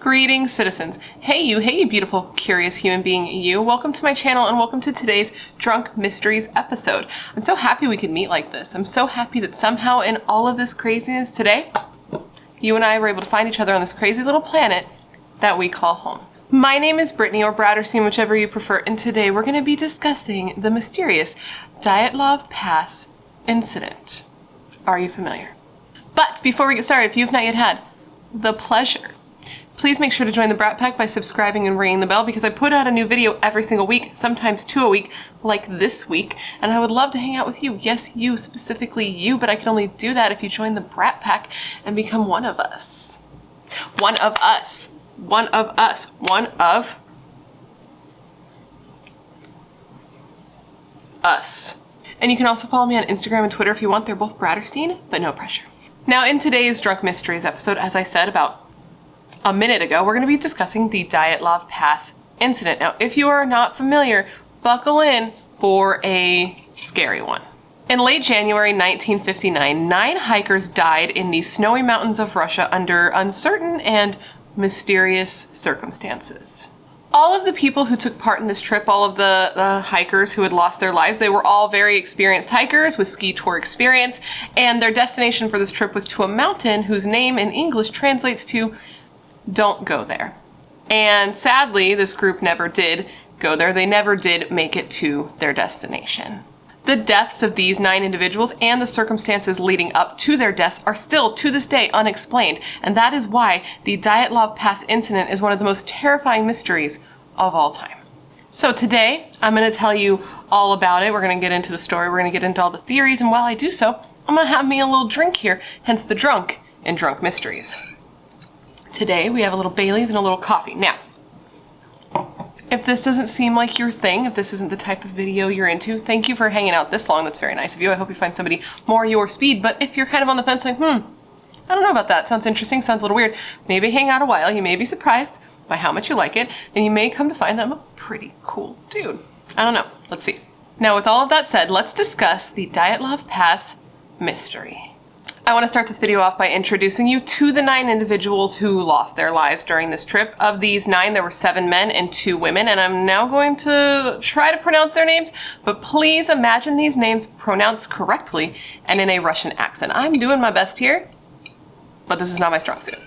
Greetings, citizens. Hey you beautiful, curious human being you. Welcome to my channel and welcome to today's Drunk Mysteries episode. I'm so happy we could meet like this. I'm so happy that somehow in all of this craziness today, you and I were able to find each other on this crazy little planet that we call home. My name is Brittany, or BRATTERSTEIN, whichever you prefer, and today we're going to be discussing the mysterious Dyatlov Pass incident. Are you familiar? But before we get started, if you've not yet had the pleasure, please make sure to join the Brat Pack by subscribing and ringing the bell, because I put out a new video every single week, sometimes 2 a week, like this week, and I would love to hang out with you. Yes, you, specifically you, but I can only do that if you join the Brat Pack and become one of us. One of us. One of us. One of us. And you can also follow me on Instagram and Twitter if you want. They're both BRATTERSTEIN, but no pressure. Now, in today's Drunk Mysteries episode, as I said about a minute ago, we're going to be discussing the Dyatlov Pass incident. Now, if you are not familiar, buckle in for a scary one. In late January 1959, 9 hikers died in the snowy mountains of Russia under uncertain and mysterious circumstances. All of the people who took part in this trip, all of the hikers who had lost their lives, they were all very experienced hikers with ski tour experience, and their destination for this trip was to a mountain whose name in English translates to "Don't go there." And sadly, this group never did go there. They never did make it to their destination. The deaths of these 9 individuals and the circumstances leading up to their deaths are still, to this day, unexplained. And that is why the Dyatlov Pass incident is one of the most terrifying mysteries of all time. So today, I'm going to tell you all about it. We're going to get into the story. We're going to get into all the theories. And while I do so, I'm going to have me a little drink here, hence the drunk in Drunk Mysteries. Today, we have a little Bailey's and a little coffee. Now, if this doesn't seem like your thing, if this isn't the type of video you're into, thank you for hanging out this long. That's very nice of you. I hope you find somebody more your speed. But if you're kind of on the fence like, I don't know about that. Sounds interesting. Sounds a little weird. Maybe hang out a while. You may be surprised by how much you like it. And you may come to find that I'm a pretty cool dude. I don't know. Let's see. Now, with all of that said, let's discuss the Dyatlov Pass mystery. I want to start this video off by introducing you to the 9 individuals who lost their lives during this trip. Of these 9, there were 7 men and 2 women, and I'm now going to try to pronounce their names, but please imagine these names pronounced correctly and in a Russian accent. I'm doing my best here, but this is not my strong suit.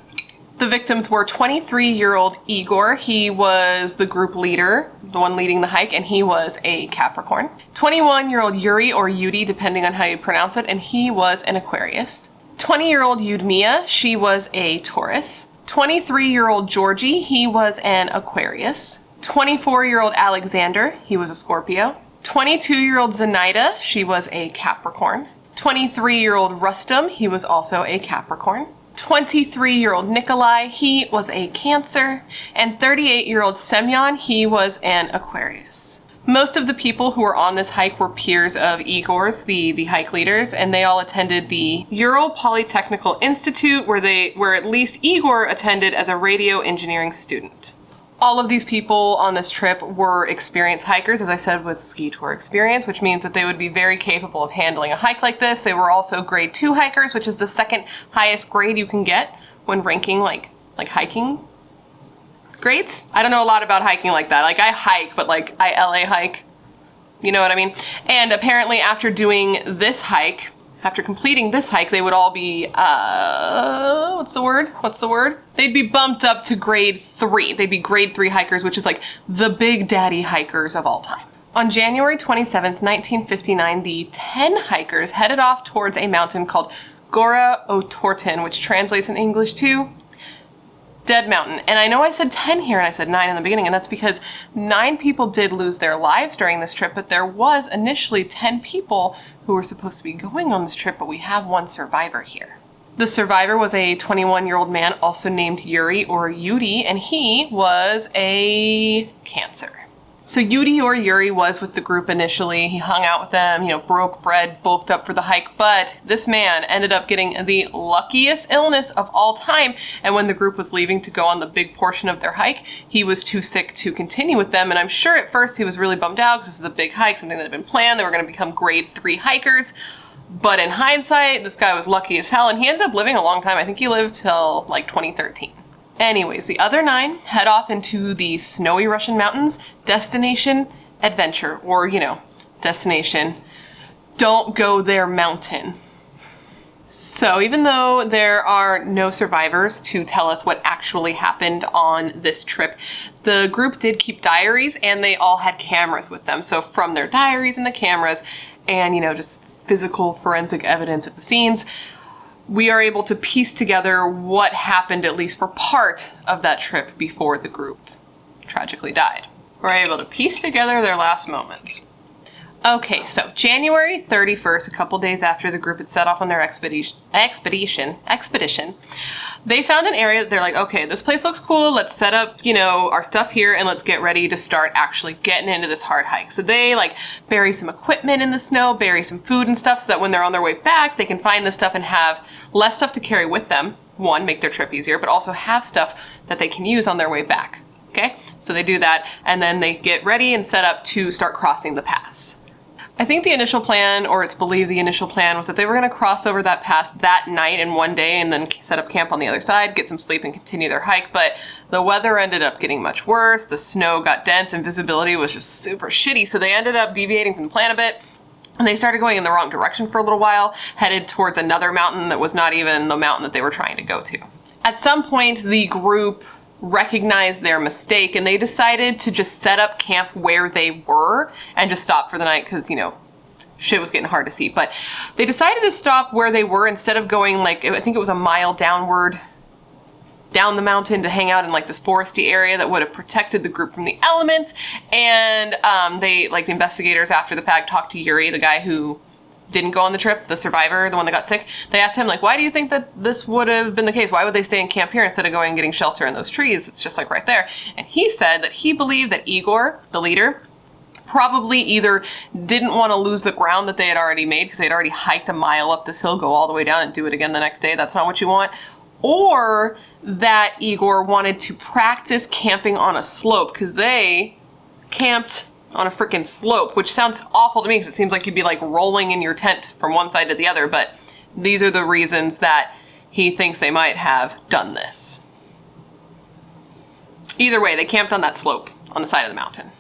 The victims were 23-year-old Igor. He was the group leader, the one leading the hike, and he was a Capricorn. 21-year-old Yuri, or Yeti, depending on how you pronounce it, and he was an Aquarius. 20-year-old Yudmia, she was a Taurus. 23-year-old Georgie, he was an Aquarius. 24-year-old Alexander, he was a Scorpio. 22-year-old Zenaida, she was a Capricorn. 23-year-old Rustam, he was also a Capricorn. 23-year-old Nikolai, he was a Cancer. And 38-year-old Semyon, he was an Aquarius. Most of the people who were on this hike were peers of Igor's, the hike leaders, and they all attended the Ural Polytechnical Institute, where at least Igor attended as a radio engineering student. All of these people on this trip were experienced hikers, as I said, with ski tour experience, which means that they would be very capable of handling a hike like this. They were also grade 2 hikers, which is the second highest grade you can get when ranking like hiking grades. I don't know a lot about hiking like that. Like, I hike, but like I LA hike. You know what I mean? And apparently after doing this hike, after completing this hike, they would all be, what's the word? They'd be bumped up to grade 3. They'd be grade 3 hikers, which is like the big daddy hikers of all time. On January 27th, 1959, the 10 hikers headed off towards a mountain called Gora Otorten, which translates in English to Dead Mountain. And I know I said 10 here and I said 9 in the beginning, and that's because 9 people did lose their lives during this trip, but there was initially 10 people who were supposed to be going on this trip, but we have one survivor here. The survivor was a 21-year-old man also named Yuri, or Yudi, and he was a Cancer. So Yudi, or Yuri, was with the group initially. He hung out with them, broke bread, bulked up for the hike, but this man ended up getting the luckiest illness of all time, and when the group was leaving to go on the big portion of their hike, he was too sick to continue with them, and I'm sure at first he was really bummed out because this was a big hike, something that had been planned. They were going to become grade 3 hikers, but in hindsight, this guy was lucky as hell, and he ended up living a long time. I think he lived till like 2013. Anyways, the other 9 head off into the snowy Russian mountains, destination adventure, or, destination don't go there mountain. So even though there are no survivors to tell us what actually happened on this trip, the group did keep diaries and they all had cameras with them. So from their diaries and the cameras and, just physical forensic evidence at the scenes, we are able to piece together what happened at least for part of that trip before the group tragically died. We're able to piece together their last moments. Okay, so January 31st, a couple days after the group had set off on their expedition, they found an area that they're like, okay, this place looks cool. Let's set up, our stuff here and let's get ready to start actually getting into this hard hike. So they bury some equipment in the snow, bury some food and stuff so that when they're on their way back, they can find this stuff and have less stuff to carry with them. One, make their trip easier, but also have stuff that they can use on their way back. Okay, so they do that and then they get ready and set up to start crossing the pass. I think the initial plan, or it's believed the initial plan, was that they were going to cross over that pass that night in one day and then set up camp on the other side, get some sleep and continue their hike, but the weather ended up getting much worse, the snow got dense and visibility was just super shitty, so they ended up deviating from the plan a bit and they started going in the wrong direction for a little while, headed towards another mountain that was not even the mountain that they were trying to go to. At some point, the group recognized their mistake and they decided to just set up camp where they were and just stop for the night because, shit was getting hard to see. But they decided to stop where they were instead of going I think it was a mile downward down the mountain to hang out in this foresty area that would have protected the group from the elements. And they, the investigators after the fact, talked to Yuri, the guy who didn't go on the trip, the survivor, the one that got sick. They asked him, why do you think that this would have been the case? Why would they stay in camp here instead of going and getting shelter in those trees? It's just right there. And he said that he believed that Igor, the leader, probably either didn't want to lose the ground that they had already made because they'd already hiked a mile up this hill, go all the way down and do it again the next day. That's not what you want. Or that Igor wanted to practice camping on a slope because they camped on a freaking slope, which sounds awful to me because it seems like you'd be rolling in your tent from one side to the other, but these are the reasons that he thinks they might have done this. Either way, they camped on that slope on the side of the mountain.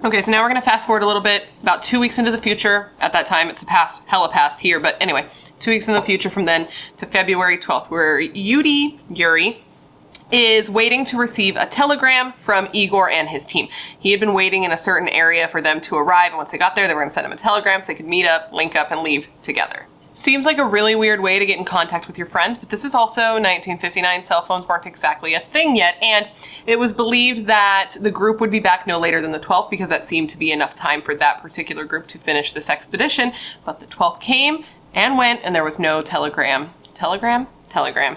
Okay, so now we're going to fast forward a little bit, about 2 weeks into the future. At that time, it's hella past here, but anyway, 2 weeks in the future from then to February 12th, where Yuri is waiting to receive a telegram from Igor and his team. He had been waiting in a certain area for them to arrive, and once they got there, they were going to send him a telegram so they could meet up, link up, and leave together. Seems like a really weird way to get in contact with your friends, but this is also 1959. Cell phones weren't exactly a thing yet, and it was believed that the group would be back no later than the 12th because that seemed to be enough time for that particular group to finish this expedition, but the 12th came and went, and there was no telegram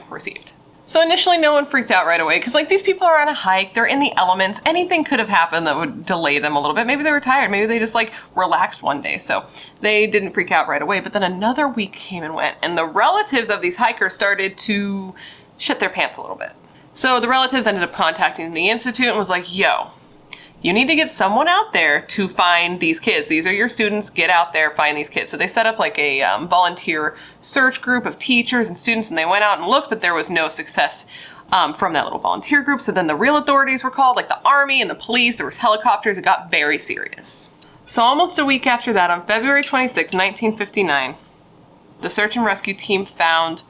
received. So initially no one freaked out right away because these people are on a hike, they're in the elements, anything could have happened that would delay them a little bit. Maybe they were tired, maybe they just relaxed one day. So they didn't freak out right away, but then another week came and went and the relatives of these hikers started to shit their pants a little bit. So the relatives ended up contacting the institute and was like, yo, you need to get someone out there to find these kids. These are your students, get out there, find these kids. So they set up a volunteer search group of teachers and students and they went out and looked, but there was no success from that little volunteer group. So then the real authorities were called, the army and the police, there was helicopters, it got very serious. So almost a week after that, on February 26, 1959, the search and rescue team found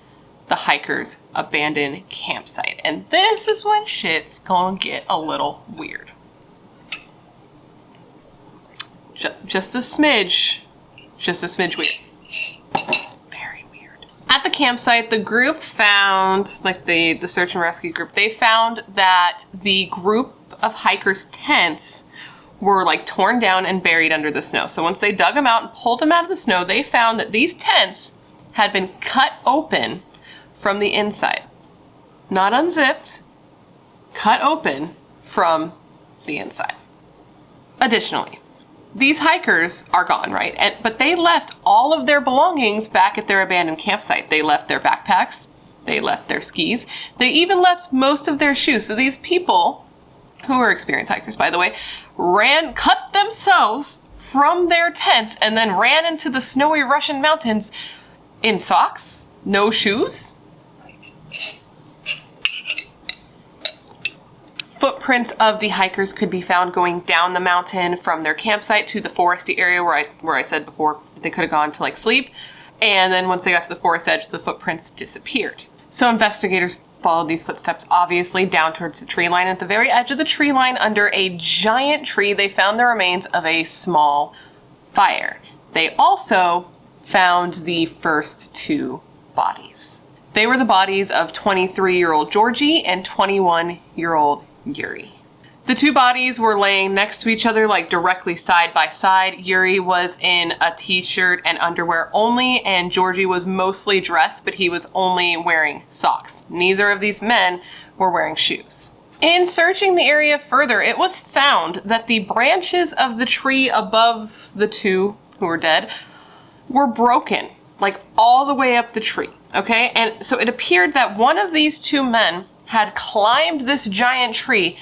the hikers' abandoned campsite. And this is when shit's gonna get a little weird. Just a smidge weird. Very weird. At the campsite, the group found, the search and rescue group, they found that the group of hikers' tents were torn down and buried under the snow. So once they dug them out and pulled them out of the snow, they found that these tents had been cut open from the inside. Not unzipped, cut open from the inside. Additionally, these hikers are gone, right? But they left all of their belongings back at their abandoned campsite. They left their backpacks, they left their skis, they even left most of their shoes. So these people, who are experienced hikers by the way, cut themselves from their tents and then ran into the snowy Russian mountains in socks, no shoes. footprints of the hikers could be found going down the mountain from their campsite to the foresty area where I said before they could have gone to like sleep. And then once they got to the forest edge, the footprints disappeared. So investigators followed these footsteps, obviously, down towards the tree line. At the very edge of the tree line, under a giant tree, they found the remains of a small fire. They also found the first 2 bodies. They were the bodies of 23-year-old Georgie and 21-year-old Yuri. The 2 bodies were laying next to each other, like directly side by side. Yuri was in a t-shirt and underwear only, and Georgie was mostly dressed, but he was only wearing socks. Neither of these men were wearing shoes. In searching the area further, it was found that the branches of the tree above the 2 who were dead were broken, like all the way up the tree, okay? And so it appeared that one of these 2 men had climbed this giant tree.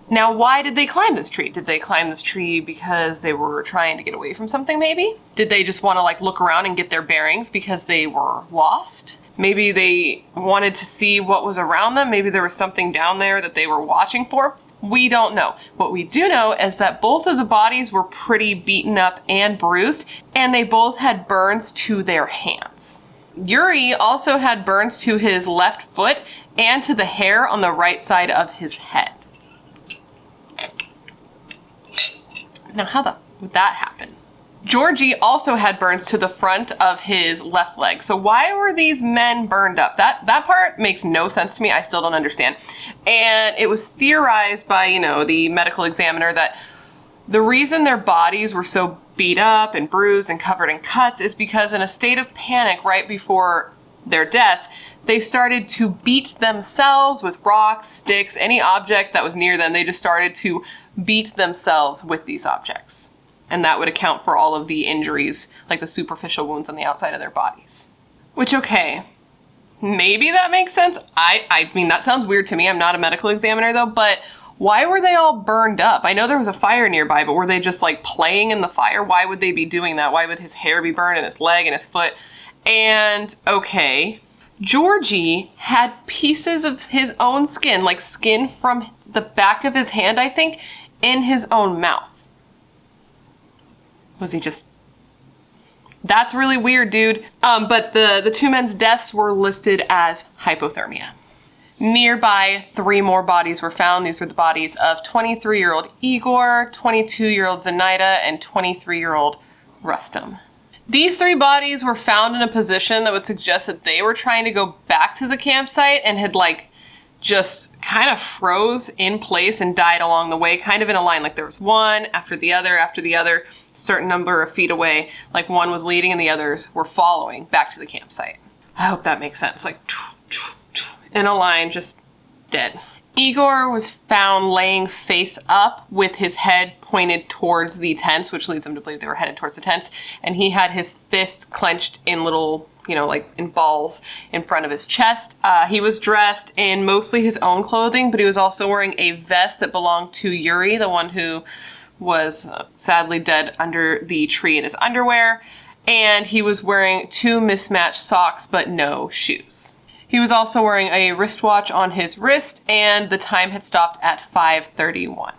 Now, why did they climb this tree? Did they climb this tree because they were trying to get away from something, maybe? Did they just want to like look around and get their bearings because they were lost? Maybe they wanted to see what was around them. Maybe there was something down there that they were watching for. We don't know. What we do know is that both of the bodies were pretty beaten up and bruised, and they both had burns to their hands. Yuri also had burns to his left foot and to the hair on the right side of his head. Now, how would that happen? Georgie also had burns to the front of his left leg. So why were these men burned up? That part makes no sense to me. I still don't understand. And it was theorized by, the medical examiner that the reason their bodies were so beat up and bruised and covered in cuts is because in a state of panic right before their deaths, they started to beat themselves with rocks, sticks, any object that was near them. They just started to beat themselves with these objects. And that would account for all of the injuries, like the superficial wounds on the outside of their bodies. Which, okay, maybe that makes sense. I mean, that sounds weird to me. I'm not a medical examiner though, but why were they all burned up? I know there was a fire nearby, but were they just like playing in the fire? Why would they be doing that? Why would his hair be burned and his leg and his foot? And okay, Georgie had pieces of his own skin, like skin from the back of his hand, I think, in his own mouth. Was he just... That's really weird, dude. But the 2 men's deaths were listed as hypothermia. Nearby, 3 more bodies were found. These were the bodies of 23-year-old Igor, 22-year-old Zenaida, and 23-year-old Rustam. These 3 bodies were found in a position that would suggest that they were trying to go back to the campsite and had just kind of froze in place and died along the way, kind of in a line. Like there was one after the other, certain number of feet away. Like one was leading and the others were following back to the campsite. I hope that makes sense. Like in a line, just dead. Igor was found laying face up with his head pointed towards the tents, which leads them to believe they were headed towards the tents. And he had his fists clenched in little, like in balls in front of his chest. He was dressed in mostly his own clothing, but he was also wearing a vest that belonged to Yuri, the one who was sadly dead under the tree in his underwear. And he was wearing 2 mismatched socks, but no shoes. He was also wearing a wristwatch on his wrist, and the time had stopped at 5:31.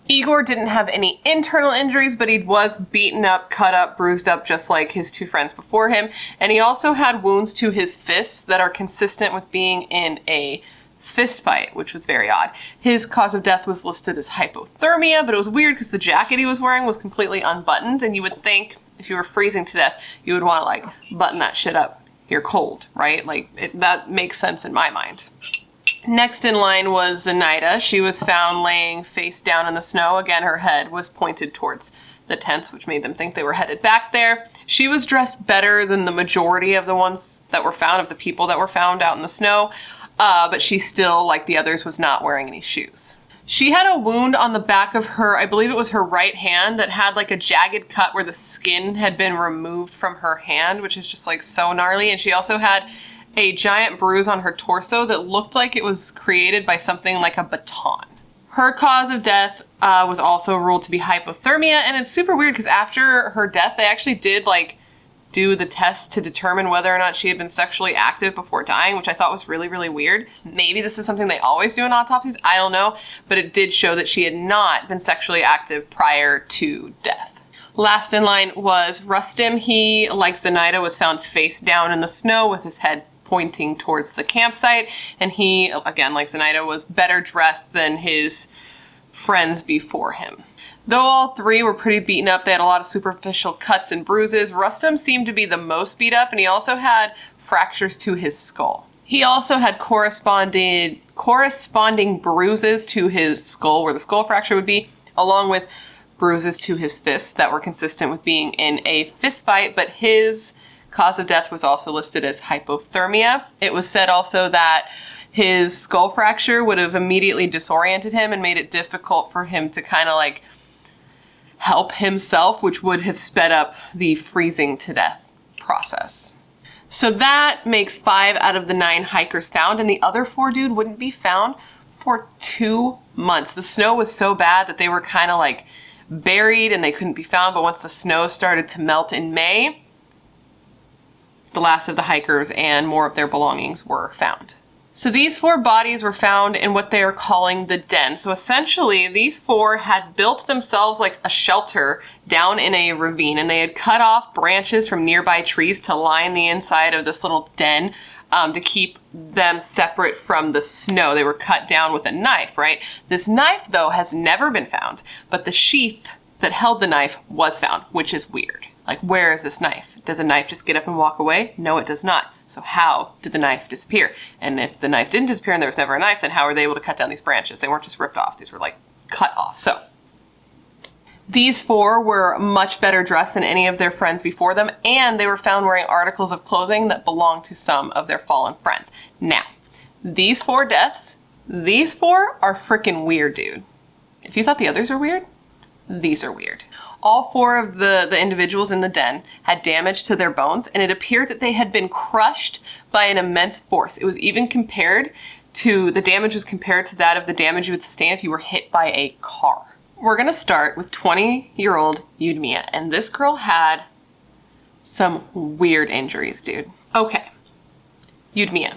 Igor didn't have any internal injuries, but he was beaten up, cut up, bruised up, just like his 2 friends before him. And he also had wounds to his fists that are consistent with being in a fist fight, which was very odd. His cause of death was listed as hypothermia, but it was weird because the jacket he was wearing was completely unbuttoned, and you would think if you were freezing to death, you would want to button that shit up. You're cold, right? That makes sense in my mind. Next in line was Zenaida. She was found laying face down in the snow. Again, her head was pointed towards the tents, which made them think they were headed back there. She was dressed better than the majority of the ones that were found, of the people that were found out in the snow, but she still, like the others, was not wearing any shoes. She had a wound on the back of her, I believe it was her right hand, that had a jagged cut where the skin had been removed from her hand, which is just so gnarly. And she also had a giant bruise on her torso that looked like it was created by something like a baton. Her cause of death was also ruled to be hypothermia, and it's super weird because after her death, they actually did do the test to determine whether or not she had been sexually active before dying, which I thought was really, really weird. Maybe this is something they always do in autopsies, I don't know, but it did show that she had not been sexually active prior to death. Last in line was Rustem. He, like Zenaida, was found face down in the snow with his head pointing towards the campsite, and he, again, like Zenaida, was better dressed than his friends before him. Though all three were pretty beaten up, they had a lot of superficial cuts and bruises. Rustem seemed to be the most beat up, and he also had fractures to his skull. He also had corresponding bruises to his skull, where the skull fracture would be, along with bruises to his fists that were consistent with being in a fist fight, but his cause of death was also listed as hypothermia. It was said also that his skull fracture would have immediately disoriented him and made it difficult for him to kind of like help himself, which would have sped up the freezing to death process. So that makes 5 out of the 9 hikers found, and the other 4 dude wouldn't be found for 2 months. The snow was so bad that they were kind of like buried and they couldn't be found, but once the snow started to melt in May, the last of the hikers and more of their belongings were found. So these 4 bodies were found in what they are calling the den. So essentially these 4 had built themselves like a shelter down in a ravine, and they had cut off branches from nearby trees to line the inside of this little den to keep them separate from the snow. They were cut down with a knife, right? This knife though has never been found, but the sheath that held the knife was found, which is weird. Like, where is this knife? Does a knife just get up and walk away? No, it does not. So how did the knife disappear? And if the knife didn't disappear and there was never a knife, then how were they able to cut down these branches? They weren't just ripped off. These were like cut off. So these 4 were much better dressed than any of their friends before them, and they were found wearing articles of clothing that belonged to some of their fallen friends. Now, these 4 deaths, these 4 are freaking weird, dude. If you thought the others were weird, these are weird. All 4 of the individuals in the den had damage to their bones, and it appeared that they had been crushed by an immense force. It was even compared to, the damage was compared to that of the damage you would sustain if you were hit by a car. We're gonna start with 20-year-old Yudmia, and this girl had some weird injuries, dude. Okay, Yudmia.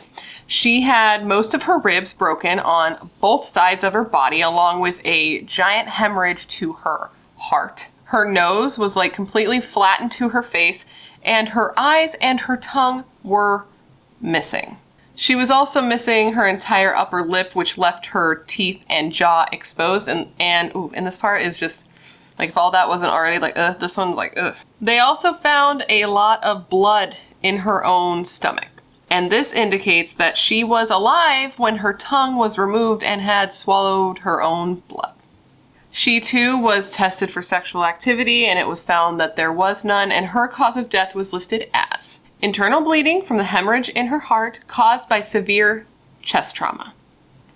She had most of her ribs broken on both sides of her body, along with a giant hemorrhage to her heart. Her nose was like completely flattened to her face, and her eyes and her tongue were missing. She was also missing her entire upper lip, which left her teeth and jaw exposed. And this part is just like, if all that wasn't already like, this one's like, ugh. They also found a lot of blood in her own stomach. And this indicates that she was alive when her tongue was removed and had swallowed her own blood. She too was tested for sexual activity, and it was found that there was none, and her cause of death was listed as internal bleeding from the hemorrhage in her heart caused by severe chest trauma.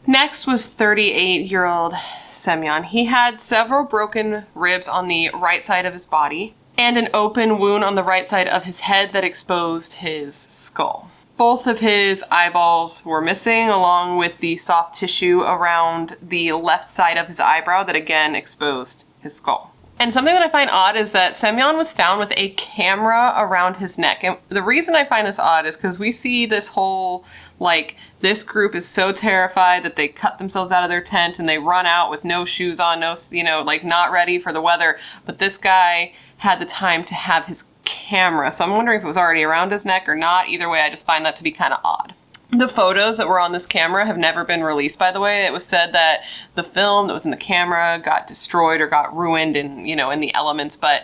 Next was 38-year-old Semyon. He had several broken ribs on the right side of his body and an open wound on the right side of his head that exposed his skull. Both of his eyeballs were missing, along with the soft tissue around the left side of his eyebrow that again exposed his skull. And something that I find odd is that Semyon was found with a camera around his neck. And the reason I find this odd is because we see this whole, like, this group is so terrified that they cut themselves out of their tent and they run out with no shoes on, no, like not ready for the weather. But this guy had the time to have his camera, so I'm wondering if it was already around his neck or not. Either way, I just find that to be kind of odd. The photos that were on this camera have never been released, by the way. It was said that the film that was in the camera got destroyed or got ruined in the elements, but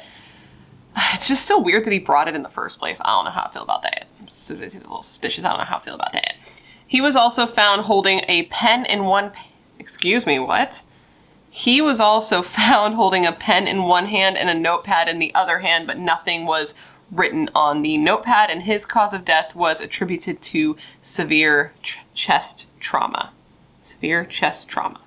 it's just so weird that he brought it in the first place. I don't know how I feel about that. It's a little suspicious. I don't know how I feel about that. He was also found holding a pen in one... Excuse me, what? He was also found holding a pen in one hand and a notepad in the other hand, but nothing was written on the notepad, and his cause of death was attributed to severe chest trauma. Severe chest trauma.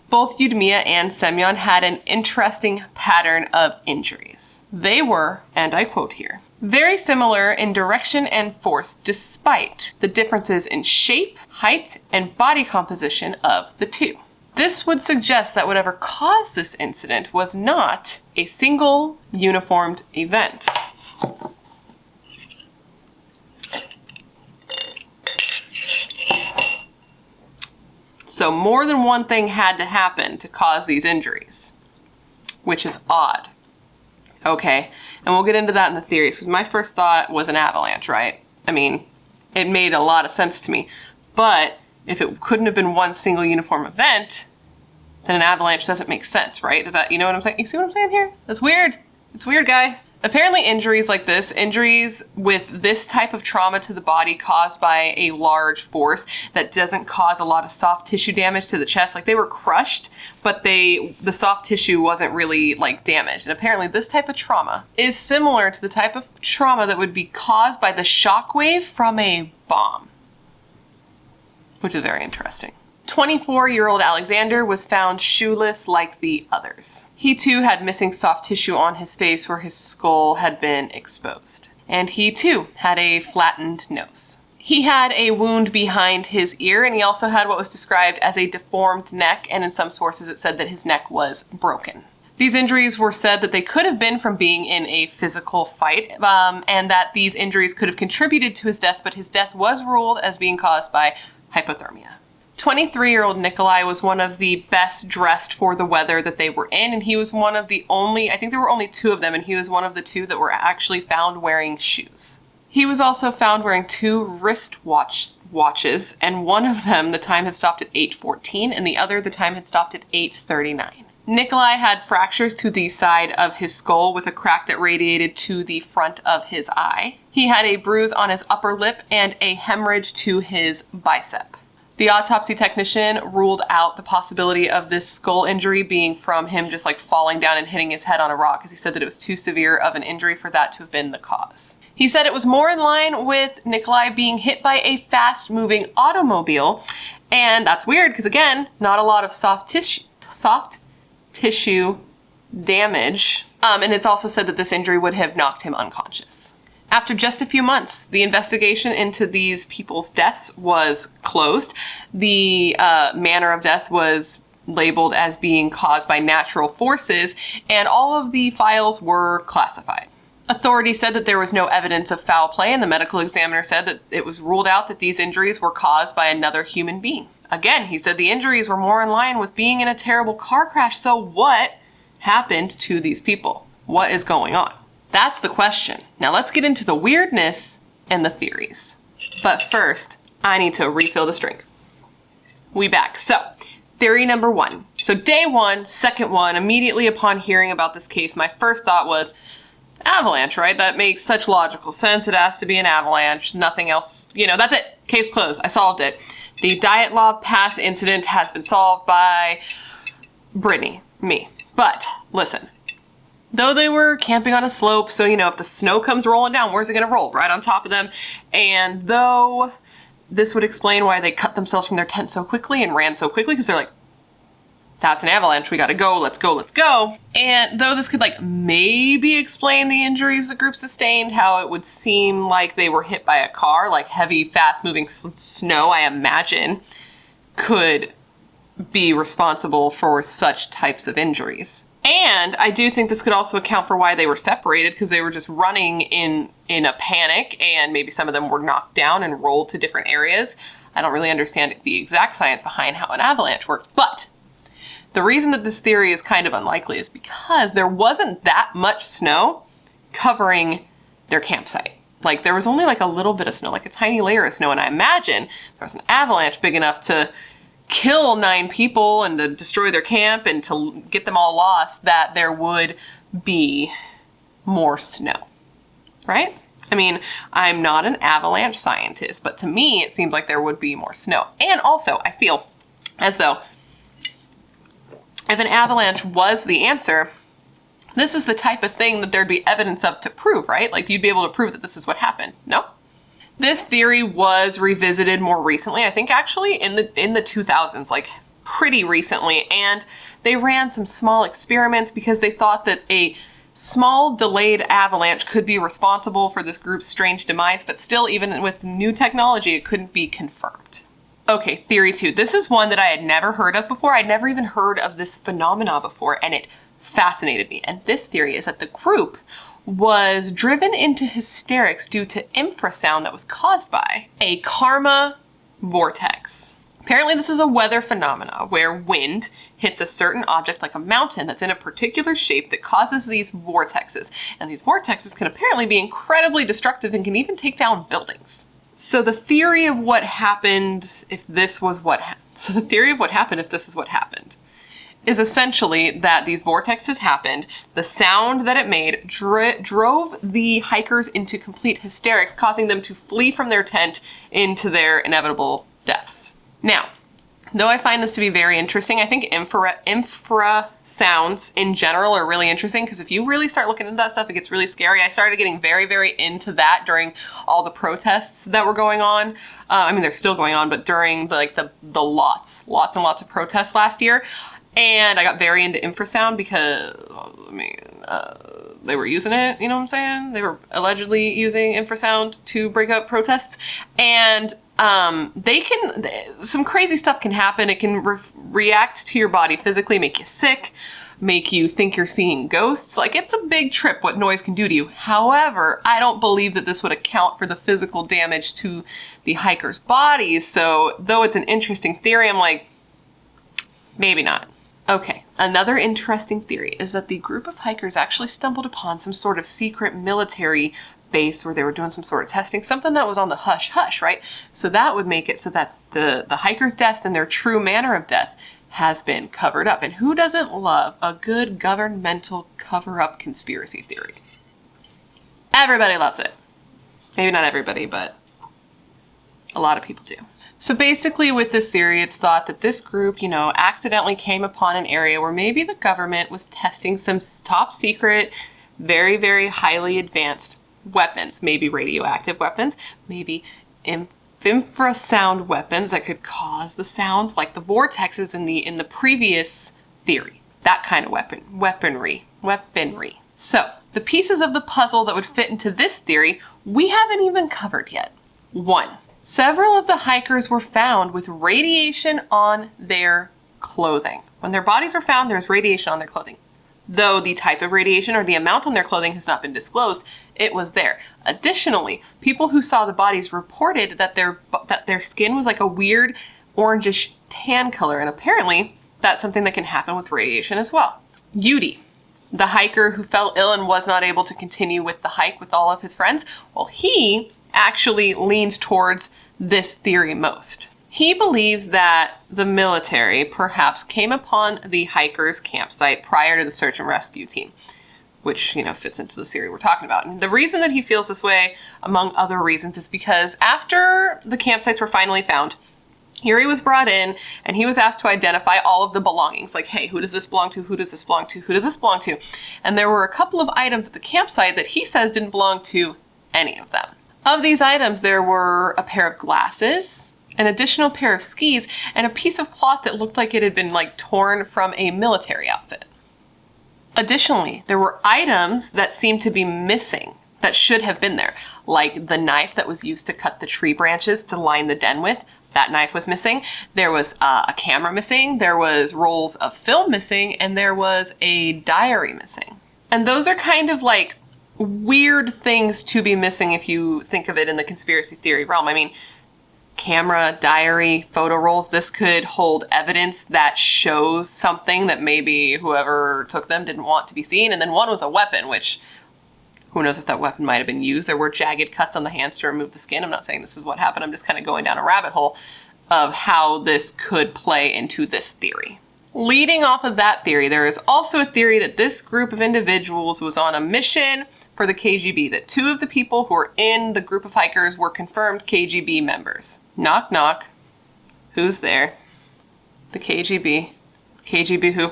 Both Yudmia and Semyon had an interesting pattern of injuries. They were, and I quote here, very similar in direction and force despite the differences in shape, height, and body composition of the two. This would suggest that whatever caused this incident was not a single uniformed event. So more than one thing had to happen to cause these injuries, which is odd. Okay, and we'll get into that in the theories, because my first thought was an avalanche, right? I mean, it made a lot of sense to me. But if it couldn't have been one single uniform event, then an avalanche doesn't make sense, right? Does that, you know what I'm saying? You see what I'm saying here? That's weird. It's weird, guy. Apparently injuries like this, injuries with this type of trauma to the body caused by a large force that doesn't cause a lot of soft tissue damage to the chest, like they were crushed, but the soft tissue wasn't really like damaged. And apparently this type of trauma is similar to the type of trauma that would be caused by the shockwave from a bomb, which is very interesting. 24-year-old Alexander was found shoeless like the others. He too had missing soft tissue on his face where his skull had been exposed. And he too had a flattened nose. He had a wound behind his ear, and he also had what was described as a deformed neck, and in some sources it said that his neck was broken. These injuries were said that they could have been from being in a physical fight, and that these injuries could have contributed to his death, but his death was ruled as being caused by hypothermia. 23-year-old Nikolai was one of the best dressed for the weather that they were in, and he was one of the only, I think there were only 2 of them, and he was one of the 2 that were actually found wearing shoes. He was also found wearing 2 wrist watches, and one of them, the time had stopped at 8:14, and the other, the time had stopped at 8:39. Nikolai had fractures to the side of his skull with a crack that radiated to the front of his eye. He had a bruise on his upper lip and a hemorrhage to his bicep. The autopsy technician ruled out the possibility of this skull injury being from him just like falling down and hitting his head on a rock, because he said that it was too severe of an injury for that to have been the cause. He said it was more in line with Nikolai being hit by a fast-moving automobile, and that's weird because, again, not a lot of soft tissue damage, and it's also said that this injury would have knocked him unconscious. After just a few months, the investigation into these people's deaths was closed. The manner of death was labeled as being caused by natural forces, and all of the files were classified. Authorities said that there was no evidence of foul play, and the medical examiner said that it was ruled out that these injuries were caused by another human being. Again, he said the injuries were more in line with being in a terrible car crash, so what happened to these people? What is going on? That's the question. Now let's get into the weirdness and the theories. But first, I need to refill this drink. We back. So, theory number 1. So day 1, second one, immediately upon hearing about this case, my first thought was avalanche, right? That makes such logical sense. It has to be an avalanche. Nothing else, that's it. Case closed. I solved it. The Dyatlov Pass incident has been solved by Brittany, me. But listen. Though they were camping on a slope, so, if the snow comes rolling down, where's it going to roll? Right on top of them. And though this would explain why they cut themselves from their tent so quickly and ran so quickly, because they're like, that's an avalanche, we gotta go, let's go, let's go. And though this could maybe explain the injuries the group sustained, how it would seem like they were hit by a car, like heavy, fast-moving snow, I imagine, could be responsible for such types of injuries. And I do think this could also account for why they were separated, because they were just running in a panic, and maybe some of them were knocked down and rolled to different areas. I don't really understand the exact science behind how an avalanche works, but the reason that this theory is kind of unlikely is because there wasn't that much snow covering their campsite. There was only a little bit of snow, a tiny layer of snow, and I imagine there was an avalanche big enough to kill 9 people and to destroy their camp and to get them all lost, that there would be more snow, right? I mean, I'm not an avalanche scientist, but to me, it seems like there would be more snow. And also, I feel as though if an avalanche was the answer, this is the type of thing that there'd be evidence of to prove, right? You'd be able to prove that this is what happened. No? This theory was revisited more recently, I think actually in the 2000s, pretty recently, and they ran some small experiments because they thought that a small delayed avalanche could be responsible for this group's strange demise, but still, even with new technology, it couldn't be confirmed. Okay, theory 2. This is one that I had never heard of before. I'd never even heard of this phenomena before, and it fascinated me. And this theory is that the group was driven into hysterics due to infrasound that was caused by a karma vortex. Apparently this is a weather phenomena where wind hits a certain object like a mountain that's in a particular shape that causes these vortexes. And these vortexes can apparently be incredibly destructive and can even take down buildings. So the theory of what happened if this was what happened. So the theory of what happened if this is what happened is essentially that these vortexes happened, the sound that it made drove the hikers into complete hysterics, causing them to flee from their tent into their inevitable deaths. Now, though I find this to be very interesting, I think infrasounds in general are really interesting, because if you really start looking into that stuff, it gets really scary. I started getting very, very into that during all the protests that were going on. I mean, they're still going on, but during the lots and lots of protests last year. And I got very into infrasound because, I mean, they were using it, you know what I'm saying? They were allegedly using infrasound to break up protests. And some crazy stuff can happen. It can react to your body physically, make you sick, make you think you're seeing ghosts. Like, it's a big trip what noise can do to you. However, I don't believe that this would account for the physical damage to the hikers' bodies. So, though it's an interesting theory, I'm like, maybe not. Okay, another interesting theory is that the group of hikers actually stumbled upon some sort of secret military base where they were doing some sort of testing, something that was on the hush-hush, right? So that would make it so that the hikers' deaths and their true manner of death has been covered up. And who doesn't love a good governmental cover-up conspiracy theory? Everybody loves it. Maybe not everybody, but a lot of people do. So basically with this theory, it's thought that this group, accidentally came upon an area where maybe the government was testing some top secret, very, very highly advanced weapons, maybe radioactive weapons, maybe infrasound weapons that could cause the sounds like the vortexes in the previous theory. That kind of weaponry. So the pieces of the puzzle that would fit into this theory, we haven't even covered yet. 1. Several of the hikers were found with radiation on their clothing. When their bodies were found, there was radiation on their clothing. Though the type of radiation or the amount on their clothing has not been disclosed, it was there. Additionally, people who saw the bodies reported that their skin was like a weird orangish tan color, and apparently that's something that can happen with radiation as well. Yeti, the hiker who fell ill and was not able to continue with the hike with all of his friends, well, he actually leans towards this theory most. He believes that the military perhaps came upon the hikers' campsite prior to the search and rescue team, which, fits into the theory we're talking about. And the reason that he feels this way, among other reasons, is because after the campsites were finally found, Yuri was brought in and he was asked to identify all of the belongings. Like, hey, who does this belong to? Who does this belong to? Who does this belong to? And there were a couple of items at the campsite that he says didn't belong to any of them. Of these items, there were a pair of glasses, an additional pair of skis, and a piece of cloth that looked like it had been torn from a military outfit. Additionally, there were items that seemed to be missing that should have been there, like the knife that was used to cut the tree branches to line the den with. That knife was missing. There was a camera missing. There was rolls of film missing, and there was a diary missing. And those are kind of weird things to be missing if you think of it in the conspiracy theory realm. I mean, camera, diary, photo rolls, this could hold evidence that shows something that maybe whoever took them didn't want to be seen. And then one was a weapon, which who knows if that weapon might have been used. There were jagged cuts on the hands to remove the skin. I'm not saying this is what happened. I'm just kind of going down a rabbit hole of how this could play into this theory. Leading off of that theory, there is also a theory that this group of individuals was on a mission for the KGB, that 2 of the people who were in the group of hikers were confirmed KGB members. Knock, knock. Who's there? The KGB. KGB who?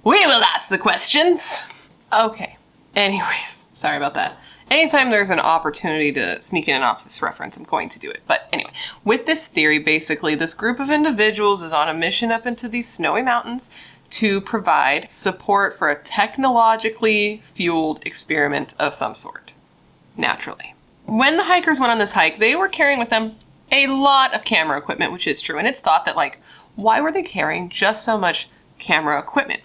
We will ask the questions. Okay. Anyways, sorry about that. Anytime there's an opportunity to sneak in an office reference, I'm going to do it. But anyway, with this theory, basically, this group of individuals is on a mission up into these snowy mountains to provide support for a technologically fueled experiment of some sort, naturally. When the hikers went on this hike, they were carrying with them a lot of camera equipment, which is true. And it's thought that, why were they carrying just so much camera equipment?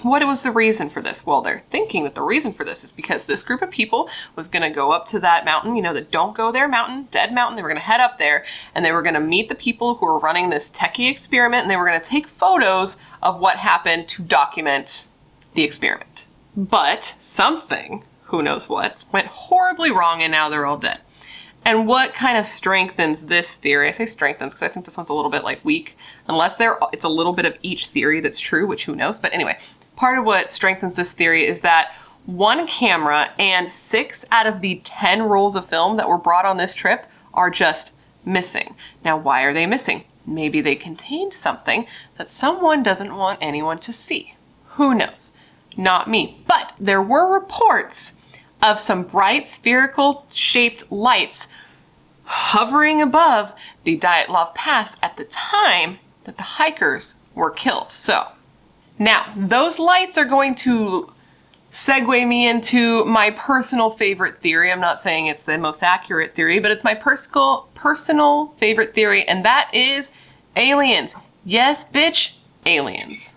What was the reason for this? Well, they're thinking that the reason for this is because this group of people was going to go up to that mountain, you know, the Don't Go There mountain, Dead Mountain. They were going to head up there and they were going to meet the people who were running this techie experiment, and they were going to take photos of what happened to document the experiment. But something, who knows what, went horribly wrong, and now they're all dead. And what kind of strengthens this theory? I say strengthens because I think this one's a little bit like weak, unless it's a little bit of each theory that's true, which who knows. But anyway, part of what strengthens this theory is that one camera and 6 out of the 10 rolls of film that were brought on this trip are just missing. Now, why are they missing? Maybe they contained something that someone doesn't want anyone to see. Who knows? Not me. But there were reports of some bright spherical shaped lights hovering above the Dyatlov Pass at the time that the hikers were killed. So now those lights are going to segue me into my personal favorite theory. I'm not saying it's the most accurate theory, but it's my personal favorite theory, and that is aliens. Yes, bitch, aliens.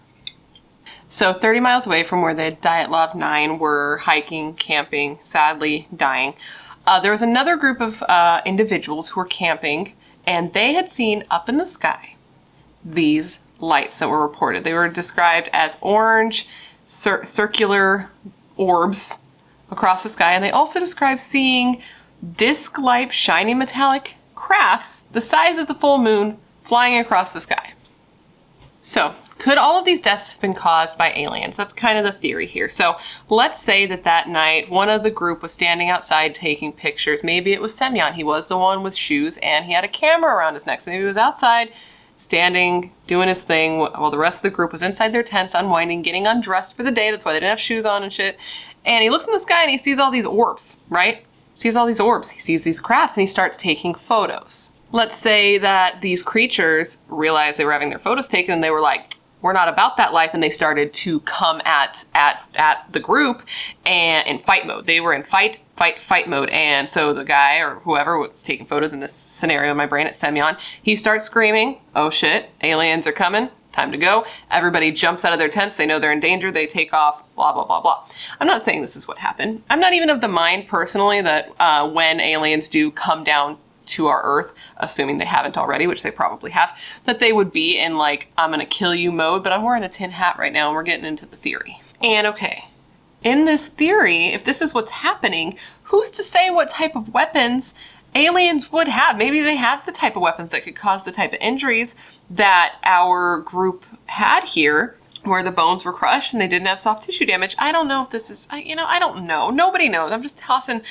So 30 miles away from where the Dyatlov 9 were hiking, camping, sadly dying, there was another group of individuals who were camping, and they had seen up in the sky these lights that were reported. They were described as orange, circular orbs across the sky, and they also described seeing disc-like, shiny metallic crafts the size of the full moon flying across the sky. So, could all of these deaths have been caused by aliens? That's kind of the theory here. So let's say that night one of the group was standing outside taking pictures. Maybe it was Semyon. He was the one with shoes and he had a camera around his neck. So maybe he was outside standing, doing his thing while the rest of the group was inside their tents, unwinding, getting undressed for the day. That's why they didn't have shoes on and shit. And he looks in the sky and he sees all these orbs, right? He sees all these orbs. He sees these crafts and he starts taking photos. Let's say that these creatures realized they were having their photos taken and they were like, we're not about that life, and they started to come at the group and in fight mode. They were in fight mode, and so the guy or whoever was taking photos in this scenario in my brain, it's Semyon, he starts screaming, oh shit, aliens are coming, time to go. Everybody jumps out of their tents, they know they're in danger, they take off, blah, blah, blah, blah. I'm not saying this is what happened. I'm not even of the mind personally that when aliens do come down to our Earth, assuming they haven't already, which they probably have, that they would be in like, I'm gonna kill you mode, but I'm wearing a tin hat right now and we're getting into the theory. And okay, in this theory, if this is what's happening, who's to say what type of weapons aliens would have? Maybe they have the type of weapons that could cause the type of injuries that our group had here, where the bones were crushed and they didn't have soft tissue damage. I don't know if this is, I don't know. Nobody knows. I'm just tossing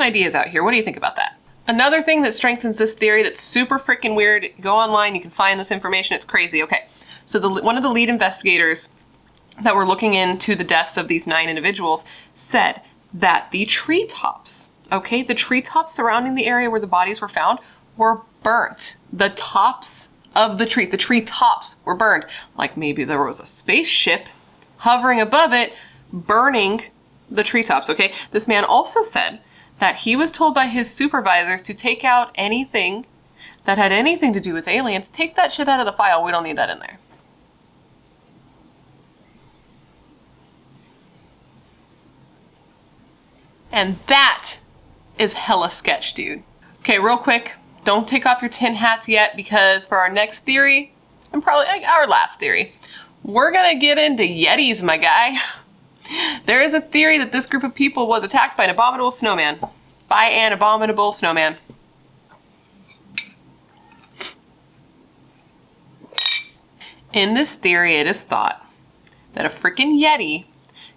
ideas out here. What do you think about that? Another thing that strengthens this theory that's super freaking weird, go online, you can find this information, it's crazy. Okay, so one of the lead investigators that were looking into the deaths of these 9 individuals said that the treetops, okay, the treetops surrounding the area where the bodies were found were burnt. The tops of the treetops were burned. Like maybe there was a spaceship hovering above it, burning the treetops, okay? This man also said that he was told by his supervisors to take out anything that had anything to do with aliens. Take that shit out of the file. We don't need that in there. And that is hella sketch, dude. Okay, real quick, don't take off your tin hats yet, because for our next theory, and probably our last theory, we're gonna get into Yetis, my guy. There is a theory that this group of people was attacked by an abominable snowman. In this theory, it is thought that a freaking Yeti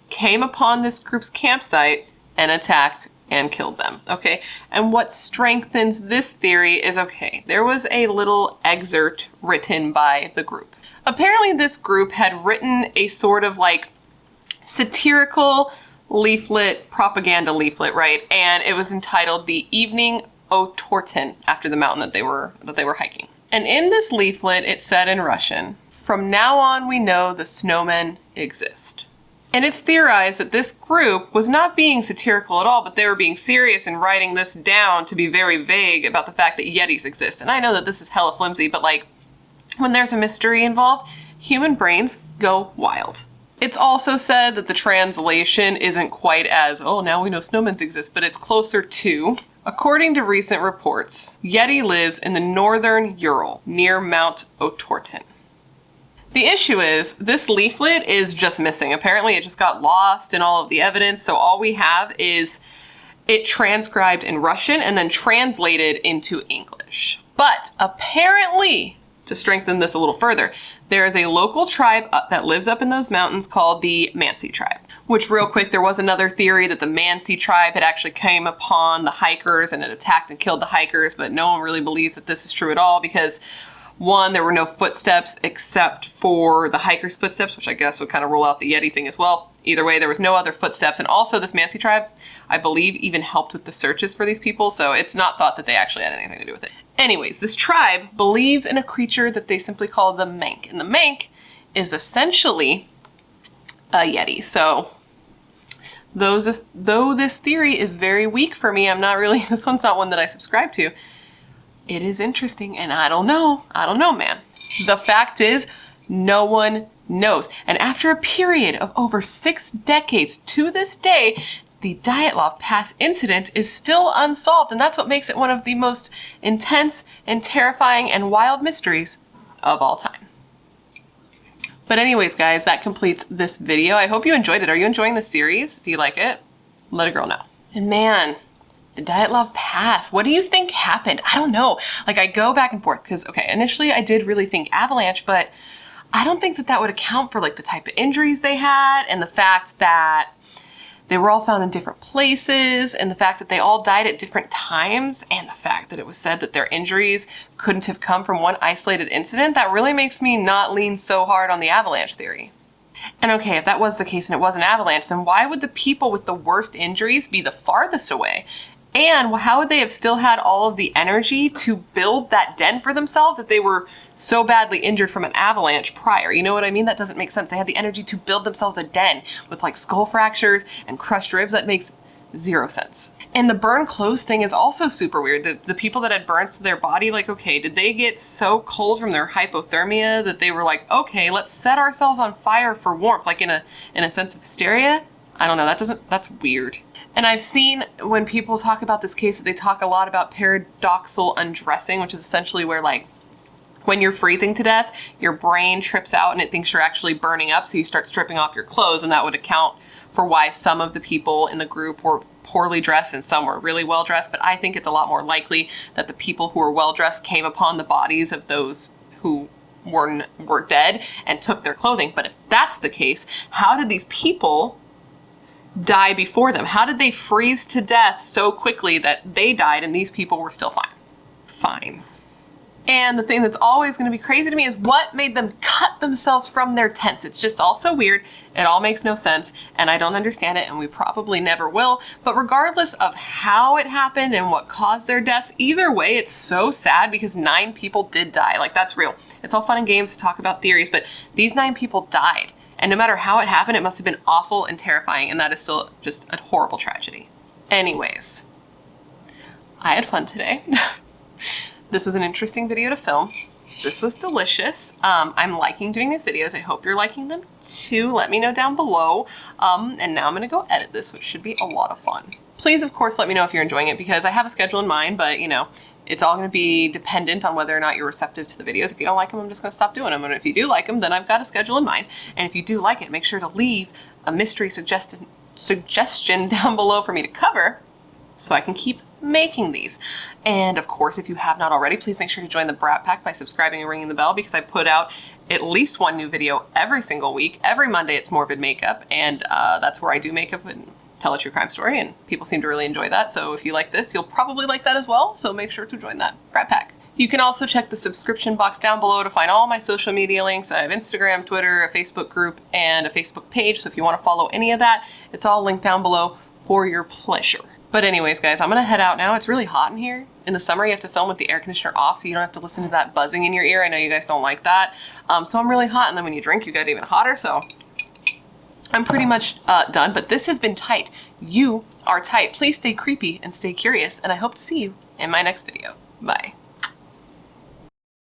came upon this group's campsite and attacked and killed them, okay? And what strengthens this theory is, okay, there was a little excerpt written by the group. Apparently this group had written a sort of like satirical leaflet, propaganda leaflet, right? And it was entitled The Evening O Torten, after the mountain that they were hiking. And in this leaflet, it said in Russian, "From now on, we know the snowmen exist." And it's theorized that this group was not being satirical at all, but they were being serious and writing this down to be very vague about the fact that Yetis exist. And I know that this is hella flimsy, but like, when there's a mystery involved, human brains go wild. It's also said that the translation isn't quite as, oh, now we know snowmen exist, but it's closer to, according to recent reports, Yeti lives in the northern Ural, near Mount Otorten. The issue is, this leaflet is just missing. Apparently it just got lost in all of the evidence, so all we have is it transcribed in Russian and then translated into English. But apparently, to strengthen this a little further, there is a local tribe that lives up in those mountains called the Mansi tribe. Which, real quick, there was another theory that the Mansi tribe had actually came upon the hikers and had attacked and killed the hikers, but no one really believes that this is true at all because, one, there were no footsteps except for the hikers' footsteps, which I guess would kind of rule out the Yeti thing as well. Either way, there was no other footsteps, and also this Mansi tribe, I believe, even helped with the searches for these people, so it's not thought that they actually had anything to do with it. Anyways, this tribe believes in a creature that they simply call the Mank, and the Mank is essentially a Yeti. So, though this theory is very weak for me, this one's not one that I subscribe to, it is interesting, and I don't know, man. The fact is, no one knows. And after a period of over 6 decades to this day, the Dyatlov Pass incident is still unsolved, and that's what makes it one of the most intense and terrifying and wild mysteries of all time. But anyways, guys, that completes this video. I hope you enjoyed it. Are you enjoying the series? Do you like it? Let a girl know. And man, the Dyatlov Pass, what do you think happened? I don't know. Like, I go back and forth because, okay, initially I did really think Avalanche, but I don't think that that would account for like the type of injuries they had and the fact that they were all found in different places, and the fact that they all died at different times, and the fact that it was said that their injuries couldn't have come from one isolated incident, that really makes me not lean so hard on the Avalanche theory. And okay, if that was the case and it was an avalanche, then why would the people with the worst injuries be the farthest away? And how would they have still had all of the energy to build that den for themselves if they were so badly injured from an avalanche prior? You know what I mean? That doesn't make sense. They had the energy to build themselves a den with like skull fractures and crushed ribs. That makes 0 sense. And the burn clothes thing is also super weird. The people that had burns to their body, like, okay, did they get so cold from their hypothermia that they were like, okay, let's set ourselves on fire for warmth, like in a sense of hysteria? I don't know. That's weird. And I've seen when people talk about this case that they talk a lot about paradoxal undressing, which is essentially where, like, when you're freezing to death, your brain trips out and it thinks you're actually burning up, so you start stripping off your clothes, and that would account for why some of the people in the group were poorly dressed and some were really well dressed. But I think it's a lot more likely that the people who were well dressed came upon the bodies of those who were dead and took their clothing. But if that's the case, how did these people die before them? How did they freeze to death so quickly that they died and these people were still fine? And the thing that's always going to be crazy to me is what made them cut themselves from their tents. It's just all so weird. It all makes no sense, and I don't understand it, and we probably never will. But regardless of how it happened and what caused their deaths, either way, it's so sad because 9 people did die. Like, that's real. It's all fun and games to talk about theories, but these 9 people died. And no matter how it happened, it must have been awful and terrifying, and that is still just a horrible tragedy. Anyways, I had fun today. This was an interesting video to film. This was delicious. I'm liking doing these videos. I hope you're liking them too. Let me know down below. And now I'm gonna go edit this, which should be a lot of fun. Please, of course, let me know if you're enjoying it because I have a schedule in mind, but you know, it's all going to be dependent on whether or not you're receptive to the videos. If you don't like them, I'm just going to stop doing them. And if you do like them, then I've got a schedule in mind. And if you do like it, make sure to leave a mystery suggestion down below for me to cover so I can keep making these. And of course, if you have not already, please make sure to join the Brat Pack by subscribing and ringing the bell because I put out at least 1 new video every single week. Every Monday, it's Morbid Makeup. And that's where I do makeup and tell a true crime story, and people seem to really enjoy that. So if you like this, you'll probably like that as well. So make sure to join that Brat Pack. You can also check the subscription box down below to find all my social media links. I have Instagram, Twitter, a Facebook group, and a Facebook page. So if you want to follow any of that, it's all linked down below for your pleasure. But anyways, guys, I'm gonna head out now. It's really hot in here. In the summer, you have to film with the air conditioner off so you don't have to listen to that buzzing in your ear. I know you guys don't like that. So I'm really hot, and then when you drink, you get even hotter. So I'm pretty much done, but this has been tight. You are tight. Please stay creepy and stay curious, and I hope to see you in my next video. Bye.